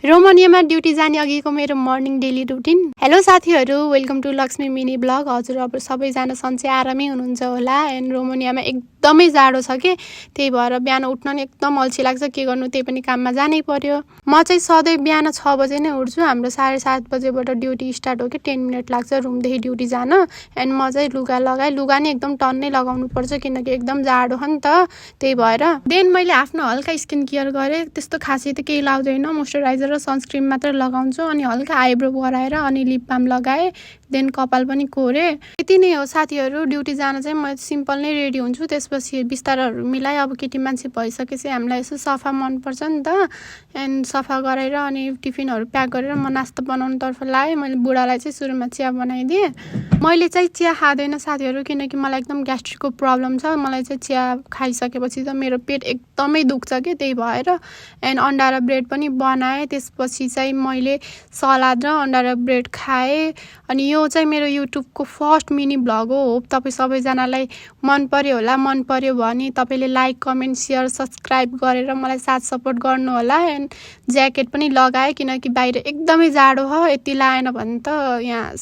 रोमानियामा duty जाने अघिको मेरो मर्निङ डेली रुटिन। हेलो साथीहरू, welcome to Lakshmi mini blog. हजुर अब सबैजना सन्चै आरामै हुनुहुन्छ होला। एन्ड रोमानियामा एकदमै जाडो छ कि त्यही भएर बिहान उठ्न नि एकदम अल्छी लाग्छ। के गर्नु, त्यही पनि काममा जानै पर्यो। म चाहिँ सधैँ बिहान 6 बजे नै उठ्छु। हाम्रो 7:30 बजेबाट ड्युटी स्टार्ट हो कि 10 मिनट लाग्छ रुमदेखि ड्युटी जान। एन्ड म चाहिँ लुगा नि एकदम टन्नै लगाउनु पर्छ किनकि एकदम जाडो हो नि त, त्यही भएर। देन मैले आफ्नो हल्का स्किन केयर गरेँ। त्यस्तो खासै त केही लाउँदैन, मोइस्चराइजर र सनस्क्रिन मात्र लगाउँछु। अनि हल्का आइब्रो गराएर अनि लिप बाम लगाएँ। देन कपाल पनि कोरेँ। यति नै हो साथीहरू। ड्युटी जान चाहिँ म सिम्पल नै रेडी हुन्छु। त्यसपछि बिस्ताराहरू मिलाएँ। अब केटी मान्छे भइसकेपछि हामीलाई यसो सफा मनपर्छ नि त। एन्ड सफा गरेर अनि टिफिनहरू प्याक गरेर म नास्ता बनाउनुतर्फ लागेँ। मैले बुढालाई चाहिँ सुरुमा चिया बनाइदिएँ। मैले चाहिँ चिया खाँदैन साथीहरू किनकि मलाई एकदम ग्यास्ट्रिकको प्रब्लम छ। मलाई चाहिँ चिया खाइसकेपछि त मेरो पेट एकदमै दुख्छ कि त्यही भएर। एन्ड अन्डा र ब्रेड पनि बनाएँ। त्यसपछि चाहिँ मैले सलाद र अन्डा र ब्रेड खाएँ। अनि यो चाहिँ मेरो युट्युबको फर्स्ट मिनी भ्लग हो। होप तपाईँ सबैजनालाई मन पर्यो होला। मन पर्यो भने तपाईँले लाइक, कमेन्ट, सेयर, सब्सक्राइब गरेर मलाई साथ सपोर्ट गर्नु होला। एन्ड ज्याकेट पनि लगाएँ किनकि बाहिर एकदमै जाडो हो। यति लाएन भने त यहाँ